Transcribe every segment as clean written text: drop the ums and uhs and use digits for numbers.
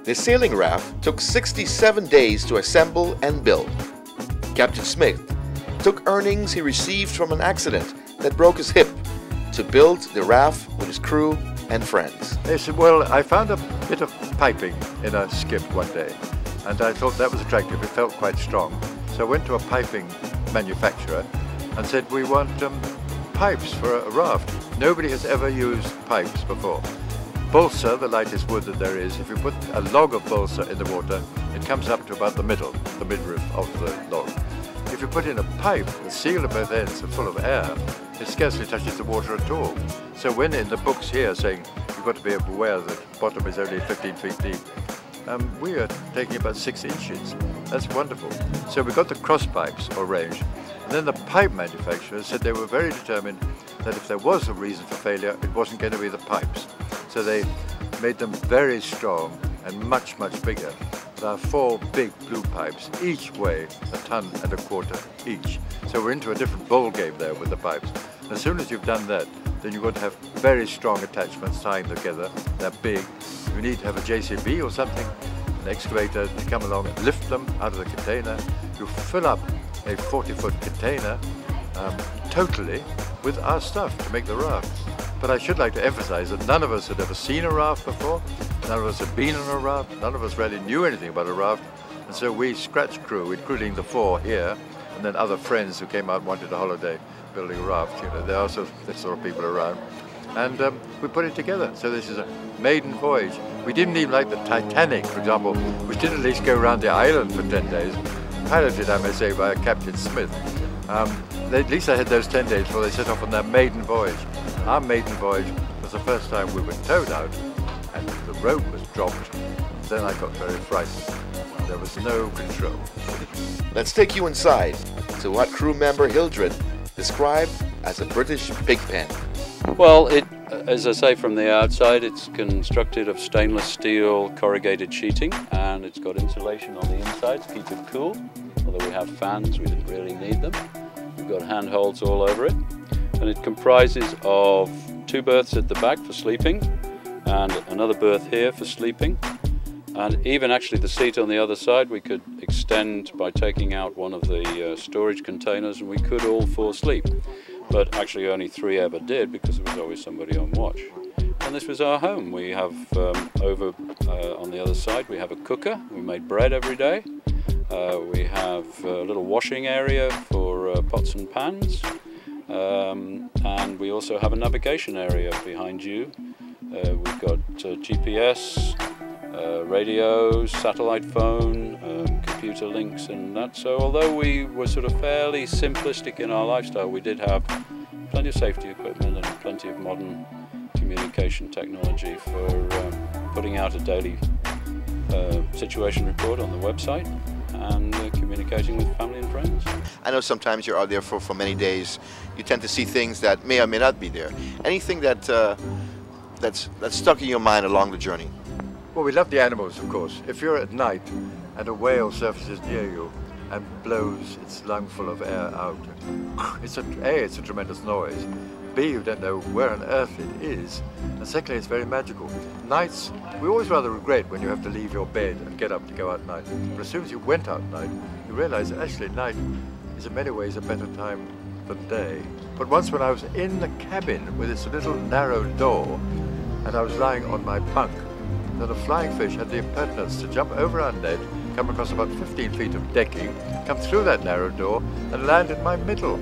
The sailing raft took 67 days to assemble and build. Captain Smith took earnings he received from an accident that broke his hip to build the raft with his crew and friends. They said, well, I found a bit of piping in a skip one day, and I thought that was attractive. It felt quite strong. So I went to a piping manufacturer and said, we want pipes for a raft. Nobody has ever used pipes before. Balsa, the lightest wood that there is, if you put a log of balsa in the water, it comes up to about the midriff of the log. If you put in a pipe that's sealed at both ends and full of air, it scarcely touches the water at all. So when in the books here saying you've got to be aware that the bottom is only 15 feet deep, we are taking about 6 inches. That's wonderful. So we got the cross pipes arranged, and then the pipe manufacturers said they were very determined that if there was a reason for failure, it wasn't going to be the pipes. So they made them very strong and much, much bigger. There are 4 big blue pipes, each weigh 1.25 tons each. So we're into a different ball game there with the pipes. And as soon as you've done that, then you've got to have very strong attachments tying together. They're big. You need to have a JCB or something, an excavator to come along and lift them out of the container. You fill up a 40-foot container totally with our stuff to make the raft. But I should like to emphasize that none of us had ever seen a raft before, none of us had been on a raft, none of us really knew anything about a raft, and so we scratch crew, including the 4 here, and then other friends who came out and wanted a holiday building a raft. You know, there are this sort of people around. And we put it together. So this is a maiden voyage. We didn't even like the Titanic, for example, which did at least go around the island for 10 days, piloted, I may say, by Captain Smith. At least they had those 10 days before they set off on their maiden voyage. Our maiden voyage was the first time we were towed out and the rope was dropped. Then I got very frightened. There was no control. Let's take you inside to what crew member Hildred described as a British pig pen. Well, as I say, from the outside, it's constructed of stainless steel corrugated sheeting, and it's got insulation on the inside to keep it cool. Although we have fans, we didn't really need them. We've got handholds all over it, and it comprises of 2 berths at the back for sleeping and another berth here for sleeping, and even actually the seat on the other side we could extend by taking out one of the storage containers, and we could all 4 sleep. But actually only 3 ever did, because there was always somebody on watch. And this was our home. We have over on the other side we have a cooker. We made bread every day. We have a little washing area for pots and pans, and we also have a navigation area behind you. We've got GPS, radios, satellite phone, computer links and that. So although we were sort of fairly simplistic in our lifestyle, we did have plenty of safety equipment and plenty of modern communication technology for putting out a daily situation report on the website and communicating with family and friends. I know sometimes you're out there for many days. You tend to see things that may or may not be there. Anything that's stuck in your mind along the journey? Well, we love the animals, of course. If you're at night and a whale surfaces near you and blows its lungful of air out, it's a tremendous noise. B, you don't know where on earth it is, and secondly, it's very magical. Nights, we always rather regret when you have to leave your bed and get up to go out at night. But as soon as you went out at night, you realize that actually night is in many ways a better time than day. But once when I was in the cabin with its little narrow door, and I was lying on my bunk, then a flying fish had the impertinence to jump over our net, come across about 15 feet of decking, come through that narrow door, and land in my middle.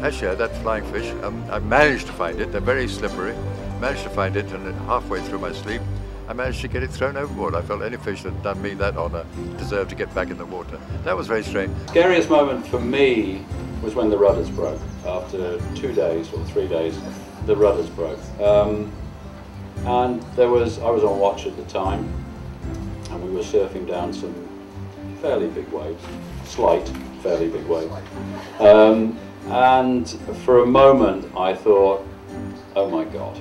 Actually, that flying fish, I managed to find it. They're very slippery. Managed to find it, and halfway through my sleep, I managed to get it thrown overboard. I felt any fish that had done me that honour deserved to get back in the water. That was very strange. Scariest moment for me was when the rudders broke. After 2 days or 3 days, the rudders broke. And I was on watch at the time, and we were surfing down some fairly big waves, slight, fairly big waves. And for a moment I thought, oh my God,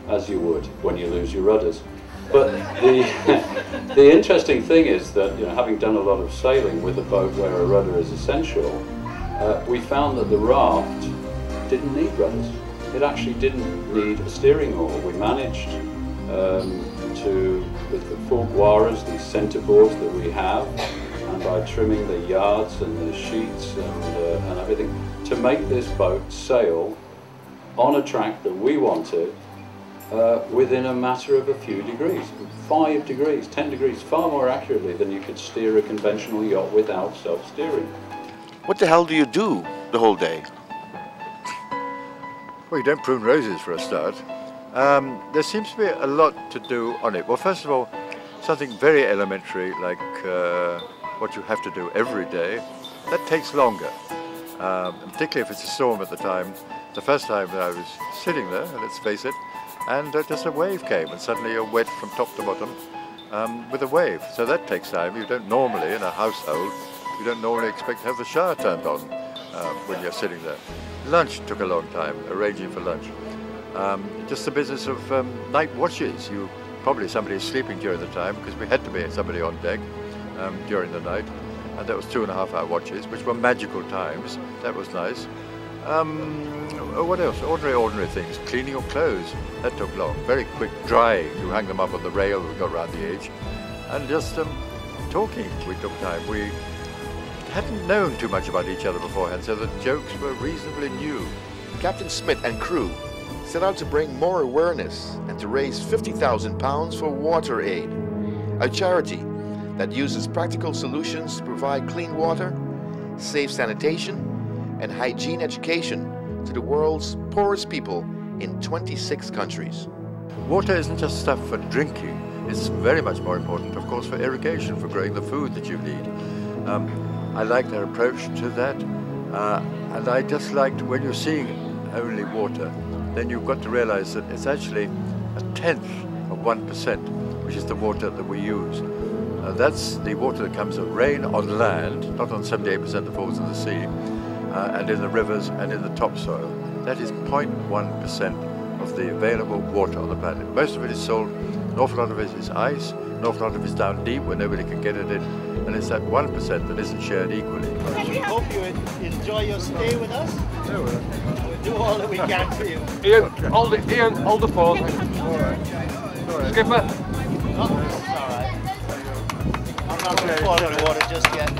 as you would when you lose your rudders. But the interesting thing is that, you know, having done a lot of sailing with a boat where a rudder is essential, we found that the raft didn't need rudders. It actually didn't need a steering oar. We managed with the full guaras, these centre boards that we have, and by trimming the yards and the sheets and everything, to make this boat sail on a track that we wanted within a matter of a few degrees, 5 degrees, 10 degrees, far more accurately than you could steer a conventional yacht without self-steering. What the hell do you do the whole day? Well, you don't prune roses for a start. There seems to be a lot to do on it. Well, first of all, something very elementary like what you have to do every day, that takes longer. Particularly if it's a storm at the time. The first time that I was sitting there, let's face it, and just a wave came and suddenly you're wet from top to bottom with a wave. So that takes time. You don't normally, in a household, you don't normally expect to have the shower turned on when you're sitting there. Lunch took a long time, arranging for lunch. Just the business of night watches. Probably somebody is sleeping during the time because we had to be somebody on deck during the night, and that was 2.5-hour watches, which were magical times. That was nice. What else? Ordinary things. Cleaning your clothes. That took long. Very quick drying. You hang them up on the rail we got around the edge, and just talking. We took time. We hadn't known too much about each other beforehand, so the jokes were reasonably new. Captain Smith and crew set out to bring more awareness and to raise £50,000 for Water Aid, a charity that uses practical solutions to provide clean water, safe sanitation, and hygiene education to the world's poorest people in 26 countries. Water isn't just stuff for drinking. It's very much more important, of course, for irrigation, for growing the food that you need. I like their approach to that, and I just liked when you're seeing only water, then you've got to realize that it's actually 1/10 of 1%, which is the water that we use. That's the water that comes of rain on land, not on 78% that falls in the sea, and in the rivers and in the topsoil. That is 0.1% of the available water on the planet. Most of it is salt, an awful lot of it is ice, an awful lot of it is down deep where nobody can get at it, and it's that 1% that isn't shared equally. We hope you enjoy your stay with us. We'll do all that we can for you. Ian, hold the fort. Skipper. Oh, it's all right. I'm not going to fall in the water just yet.